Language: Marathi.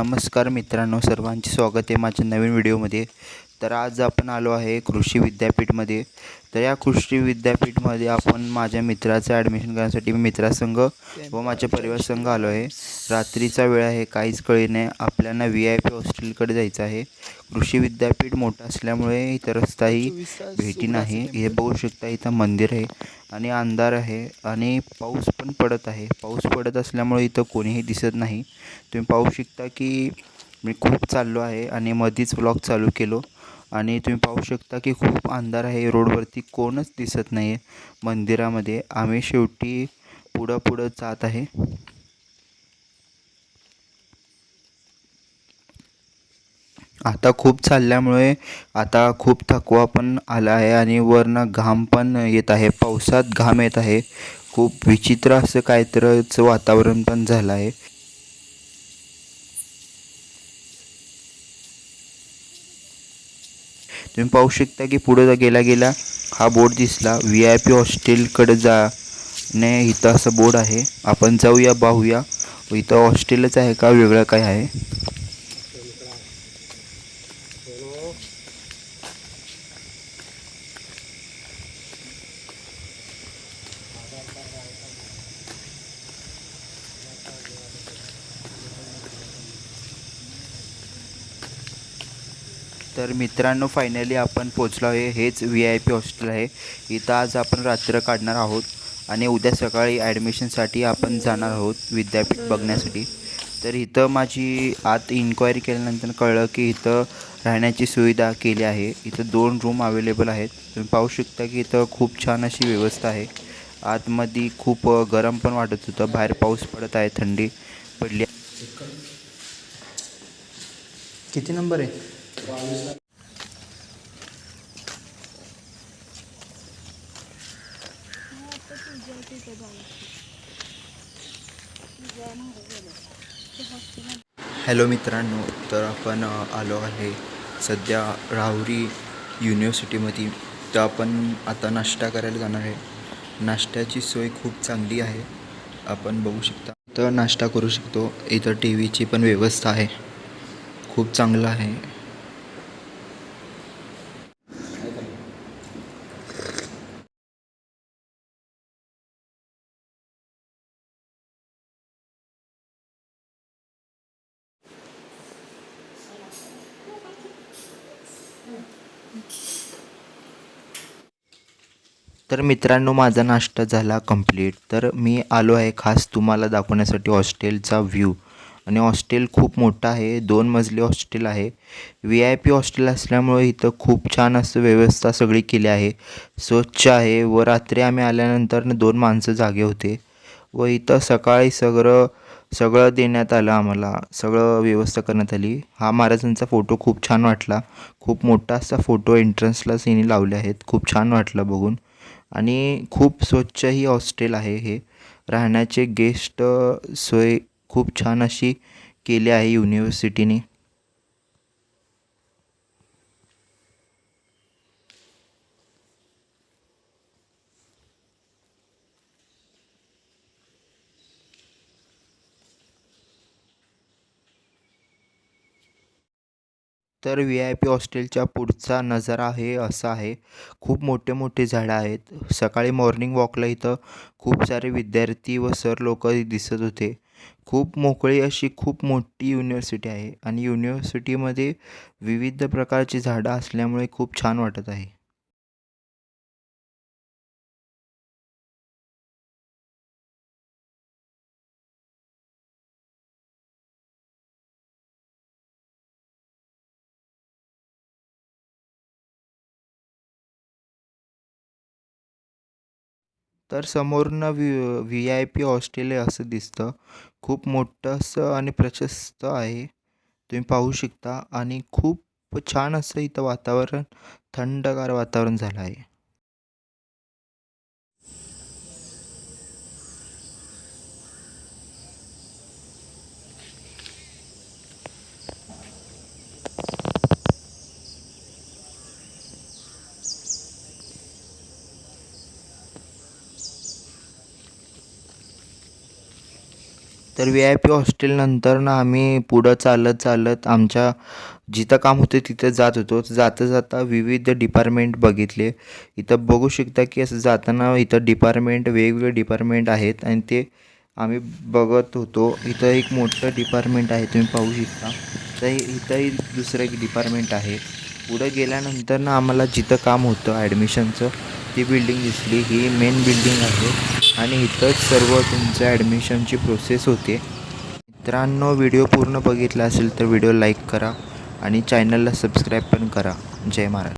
नमस्कार मित्रांनो, सर्वांचे स्वागत आहे माझ्या नवीन व्हिडिओमध्ये। तर आज आपण आलो आहे कृषी विद्यापीठमध्ये। तर या कृषी विद्यापीठमध्ये आपण माझ्या मित्राचं ॲडमिशन करण्यासाठी मित्रासंग व माझ्या परिवारासंग आलो आहे। रात्रीचा वेळ आहे, काहीच कळले नाही। आपल्याला VIP हॉस्टेलकडे जायचं आहे। कृषी विद्यापीठ मोठं असल्यामुळे इथं रस्ताही भेटी नाही। हे बघू शकता, इथं मंदिर आहे आणि अंधार आहे आणि पाऊस पण पडत आहे। पाऊस पडत असल्यामुळे इथं कोणीही दिसत नाही। तुम्ही पाहू शकता की मी खूप चाललो आहे आणि मधीच व्लॉग चालू केलो आणि तुम्ही पाहू शकता की खूप अंधार आहे। रोडवरती कोणच दिसत नाही आहे मंदिरामध्ये। आम्ही शेवटी पुढं जात आहे। आता खूप चालल्यामुळे आता खूप थकवा पण आला आहे आणि वरनं घाम पण येत आहे। पावसात घाम येत आहे। खूप विचित्र असं काहीतरच वातावरण पण झालं आहे। तुम्ही पाहू शकता की पुढे गेला हा बोर्ड दिसला, VIP हॉस्टेलकडे जाणे। इथं असं बोर्ड आहे। आपण जाऊया, पाहूया इथं हॉस्टेलच आहे का वेगळं काय आहे। तर मित्रांनो, फायनली आपण पोचलो आहे। हेच VIP हॉस्टेल आहे। इथं आज आपण रात्र काढणार आहोत आणि उद्या सकाळी ॲडमिशनसाठी आपण जाणार आहोत विद्यापीठ बघण्यासाठी। तर इथं माझी आत इन्क्वायरी केल्यानंतर कळलं की इथं राहण्याची सुविधा केली आहे। इथं 2 रूम अवेलेबल आहेत। तुम्ही पाहू शकता की इथं खूप छान अशी व्यवस्था आहे। आतमध्ये खूप गरम पण वाटत होतं। बाहेर पाऊस पडत आहे, थंडी पडली। किती नंबर आहे? हॅलो मित्रांनो, तर आपण आलो आहे सध्या राहुरी युनिव्हर्सिटीमध्ये। तर आपण आता नाश्ता करायला जाणार आहे। नाश्त्याची सोय खूप चांगली आहे, आपण बघू शकता। तर नाश्ता करू शकतो। इथं TV ची पण व्यवस्था आहे, खूप चांगलं आहे। तर मित्रांनो, माझा नाश्ता झाला कंप्लीट। तर मी आलो आहे खास तुम्हाला दाखवण्यासाठी हॉस्टेलचा व्ह्यू। आणि हॉस्टेल खूप मोठं आहे, 2 मजली हॉस्टेल आहे। VIP हॉस्टेल असल्यामुळे इथं खूप छान असं व्यवस्था सगळी केली आहे, स्वच्छ आहे। व रात्री आम्ही आल्यानंतर 2 माणसं जागे होते व इथं सकाळी सगळं देण्यात आलं आम्हाला, सगळं व्यवस्था करण्यात आली। हा महाराजांचा फोटो खूप छान वाटला। खूप मोठा असा फोटो एंट्रन्सलाच यांनी लावले आहेत, खूप छान वाटलं बघून। आणि खूप स्वच्छ ही हॉस्टेल आहे हे। राहण्याचे गेस्ट सोय खूप छान अशी केली आहे युनिव्हर्सिटीने। तर VIP हॉस्टेलच्या पुढचा नजारा हे असा आहे। खूप मोठे मोठे झाडं आहेत। सकाळी मॉर्निंग वॉकला इथं खूप सारे विद्यार्थी व सर लोक दिसत होते। खूप मोकळी अशी खूप मोठी युनिव्हर्सिटी आहे आणि युनिव्हर्सिटीमध्ये विविध प्रकारची झाडं असल्यामुळे खूप छान वाटत आहे। तर समोरनं VIP हॉस्टेल आहे असं दिसतं। खूप मोठं असं आणि प्रशस्त आहे, तुम्ही पाहू शकता। आणि खूप छान असं इथं वातावरण, थंडगार वातावरण झालं आहे। तर VIP हॉस्टेलनंतर ना आम्ही पुढं चालत आमच्या जिथं काम होतं तिथं जात होतो. जाता जाता विविध डिपार्टमेंट बघितले. इथं बघू शकता की असं जाताना इथं वेगवेगळे डिपार्टमेंट आहेत आणि ते आम्ही बघत होतो. इथं एक मोठं डिपार्टमेंट आहे, तुम्ही पाहू शकता. तर इथंही दुसरं एक डिपार्टमेंट आहे. पुढं गेल्यानंतर ना आम्हाला जिथं काम होतं ॲडमिशनचं ती बिल्डिंग दिसली. ही मेन बिल्डिंग आहे आणि इथंच सर्व तुमचं ॲडमिशनची प्रोसेस होते. मित्रांनो, व्हिडिओ पूर्ण बघितला असेल तर व्हिडिओ लाईक करा आणि चॅनलला सबस्क्राईब पण करा. जय महाराज.